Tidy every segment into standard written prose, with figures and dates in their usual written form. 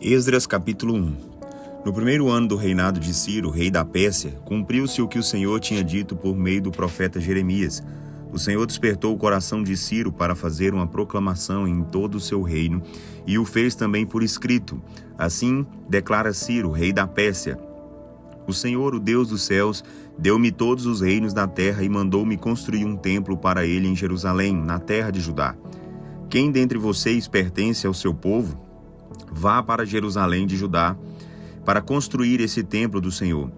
Esdras capítulo 1. No primeiro ano do reinado de Ciro, rei da Pérsia, cumpriu-se o que o Senhor tinha dito por meio do profeta Jeremias. O Senhor despertou o coração de Ciro para fazer uma proclamação em todo o seu reino, e o fez também por escrito. Assim declara Ciro, rei da Pérsia: O Senhor, o Deus dos céus, deu-me todos os reinos da terra e mandou-me construir um templo para ele em Jerusalém, na terra de Judá. Quem dentre vocês pertence ao seu povo, vá para Jerusalém de Judá, para construir esse templo do Senhor,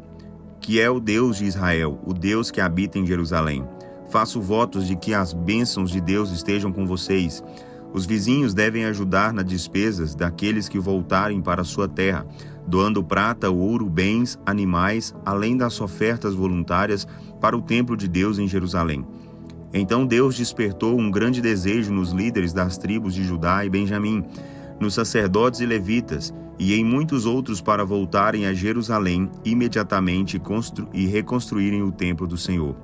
que é o Deus de Israel, o Deus que habita em Jerusalém. Faço votos de que as bênçãos de Deus estejam com vocês. Os vizinhos devem ajudar nas despesas daqueles que voltarem para a sua terra, doando prata, ouro, bens, animais, além das ofertas voluntárias para o templo de Deus em Jerusalém. Então Deus despertou um grande desejo nos líderes das tribos de Judá e Benjamim, nos sacerdotes e levitas, e em muitos outros para voltarem a Jerusalém imediatamente e reconstruírem o templo do Senhor.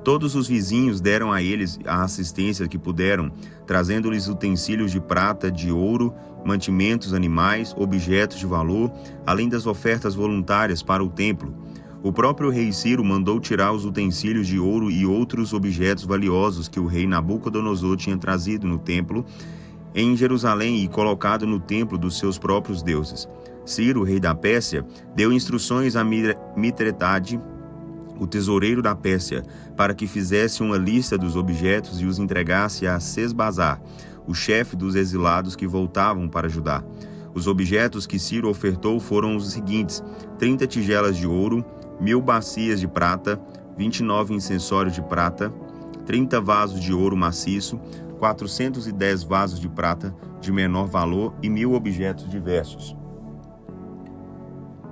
Todos os vizinhos deram a eles a assistência que puderam, trazendo-lhes utensílios de prata, de ouro, mantimentos, animais, objetos de valor, além das ofertas voluntárias para o templo. O próprio rei Ciro mandou tirar os utensílios de ouro e outros objetos valiosos que o rei Nabucodonosor tinha trazido no templo em Jerusalém e colocado no templo dos seus próprios deuses. Ciro, rei da Pérsia, deu instruções a Mitredate, o tesoureiro da Pérsia, para que fizesse uma lista dos objetos e os entregasse a Sesbazar, o chefe dos exilados que voltavam para Judá. Os objetos que Ciro ofertou foram os seguintes: 30 tigelas de ouro, 1000 bacias de prata, 29 incensórios de prata, 30 vasos de ouro maciço, 410 vasos de prata de menor valor e 1000 objetos diversos.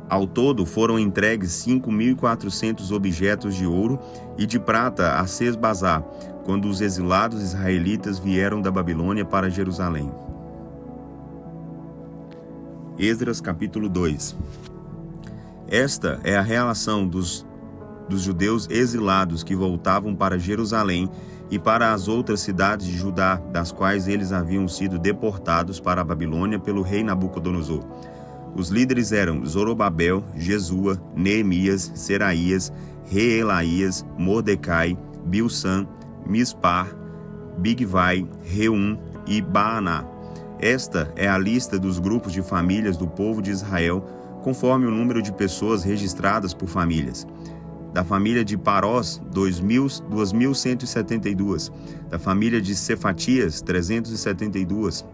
Ao todo foram entregues 5.400 objetos de ouro e de prata a Sesbazar, quando os exilados israelitas vieram da Babilônia para Jerusalém. Esdras capítulo 2. Esta é a relação dos judeus exilados que voltavam para Jerusalém e para as outras cidades de Judá, das quais eles haviam sido deportados para a Babilônia pelo rei Nabucodonosor. Os líderes eram Zorobabel, Jesua, Neemias, Seraías, Reelaías, Mordecai, Bilsan, Mispar, Bigvai, Reum e Baaná. Esta é a lista dos grupos de famílias do povo de Israel, conforme o número de pessoas registradas por famílias. Da família de Parós, 2.172. Da família de Cefatias, 372.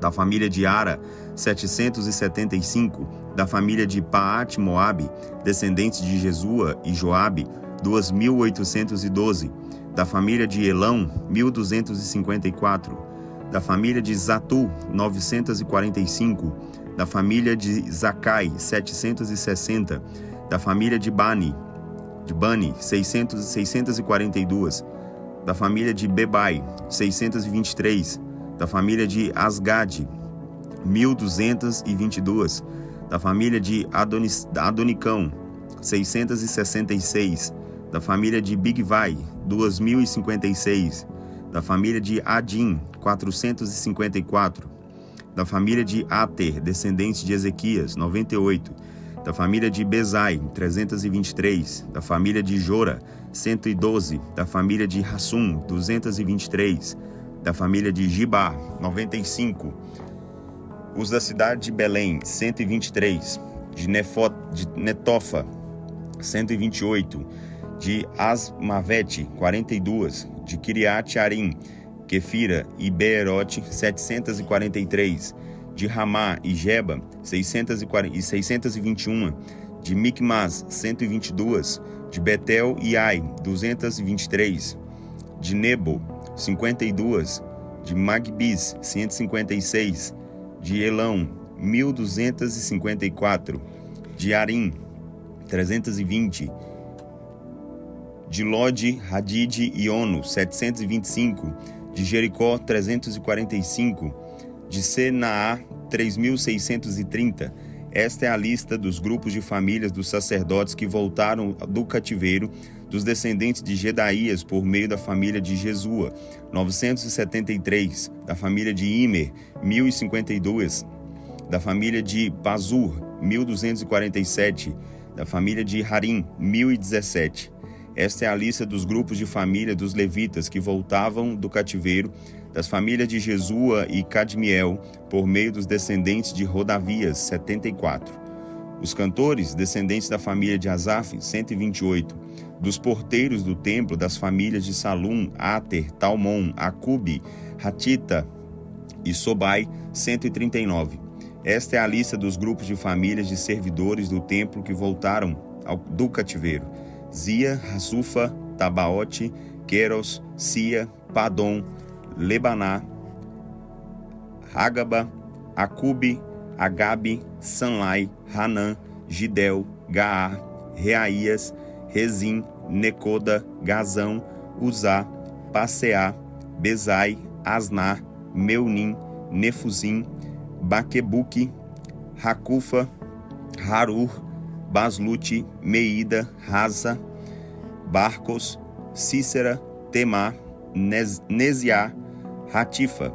Da família de Ara, 775. Da família de Paate-Moabe, descendentes de Jesua e Joabe, 2.812. Da família de Elão, 1.254. Da família de Zatu, 945. Da família de Zacai, 760. Da família de Bani, 642, da família de Bebai, 623, da família de Asgade, 1222, da família de Adonicão, 666, da família de Bigvai, 2056, da família de Adim, 454, da família de Ater, descendentes de Ezequias, 98, da família de Bezai, 323, da família de Jora, 112, da família de Hassum, 223, da família de Gibá, 95, os da cidade de Belém, 123, de Netofa, 128, de Asmavete, 42, de Kiriat Arim, Quefira e Beerote, 743, de Ramá e Geba, 621, de Micmas, 122, de Betel e Ai, 223, de Nebo, 52, de Magbis, 156, de Elão, 1254, de Arim, 320, de Lode, Hadid e Ono, 725, de Jericó, 345, de Senaá, 3.630. Esta é a lista dos grupos de famílias dos sacerdotes que voltaram do cativeiro, dos descendentes de Gedaías por meio da família de Jesua, 973, da família de Imer, 1052, da família de Pazur, 1247, da família de Harim, 1017. Esta é a lista dos grupos de família dos levitas que voltavam do cativeiro, das famílias de Jesua e Cadmiel, por meio dos descendentes de Rodavias, 74. Os cantores, descendentes da família de Asaf, 128. Dos porteiros do templo, das famílias de Salum, Ater, Talmon, Acube, Hatita e Sobai, 139. Esta é a lista dos grupos de famílias de servidores do templo que voltaram do cativeiro: Zia, Hasufa, Tabaote, Queros, Sia, Padom, Lebaná, Hagaba, Acube, Agabe, Sanlai, Hanã, Gidel, Gaar, Reaías, Rezim, Necoda, Gazão, Uzá, Passeá, Bezai, Asná, Meunim, Nefuzim, Baquebuque, Hacufa, Harur, Baslute, Meida, Raza, Barcos, Cícera, Temá, Neziá, Ratifa.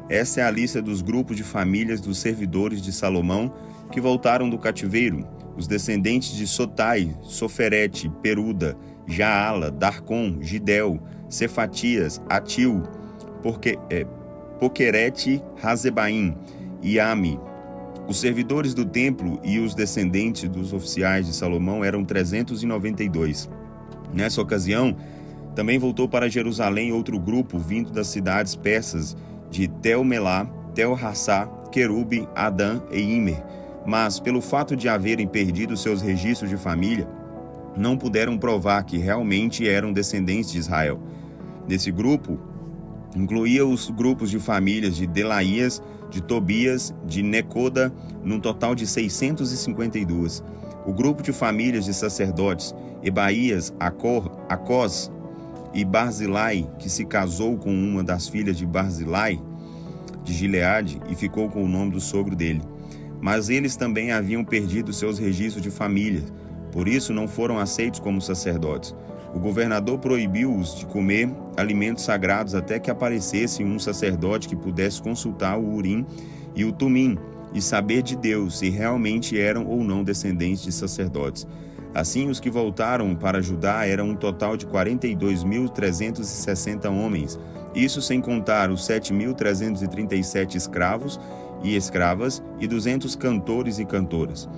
Essa é a lista dos grupos de famílias dos servidores de Salomão que voltaram do cativeiro: os descendentes de Sotai, Soferete, Peruda, Jaala, Darcon, Gidel, Cefatias, Atil, Poquerete, Razebaim, Iame. Os servidores do templo e os descendentes dos oficiais de Salomão eram 392. Nessa ocasião, também voltou para Jerusalém outro grupo vindo das cidades persas de Tel-Melá, Tel-Hassá, Querube, Adã e Imer. Mas, pelo fato de haverem perdido seus registros de família, não puderam provar que realmente eram descendentes de Israel. Nesse grupo, incluía os grupos de famílias de Delaías, de Tobias, de Necoda, num total de 652. O grupo de famílias de sacerdotes, Ebaías, Acós e Barzilai, que se casou com uma das filhas de Barzilai, de Gileade, e ficou com o nome do sogro dele. Mas eles também haviam perdido seus registros de família, por isso não foram aceitos como sacerdotes. O governador proibiu-os de comer alimentos sagrados até que aparecesse um sacerdote que pudesse consultar o Urim e o Tumim e saber de Deus se realmente eram ou não descendentes de sacerdotes. Assim, os que voltaram para Judá eram um total de 42.360 homens, isso sem contar os 7.337 escravos e escravas e 200 cantores e cantoras.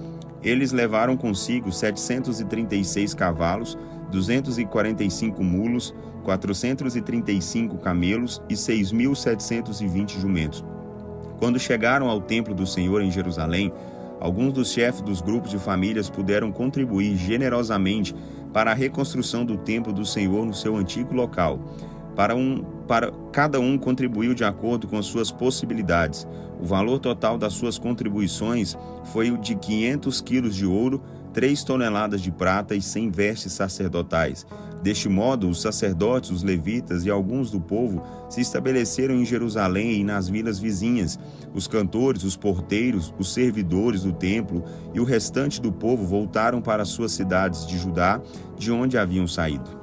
Eles levaram consigo 736 cavalos, 245 mulos, 435 camelos e 6.720 jumentos. Quando chegaram ao templo do Senhor em Jerusalém, alguns dos chefes dos grupos de famílias puderam contribuir generosamente para a reconstrução do templo do Senhor no seu antigo local. Cada um contribuiu de acordo com as suas possibilidades. O valor total das suas contribuições foi o de 500 quilos de ouro, 3 toneladas de prata e 100 vestes sacerdotais. Deste modo, os sacerdotes, os levitas e alguns do povo se estabeleceram em Jerusalém e nas vilas vizinhas. Os cantores, os porteiros, os servidores do templo e o restante do povo voltaram para suas cidades de Judá, de onde haviam saído.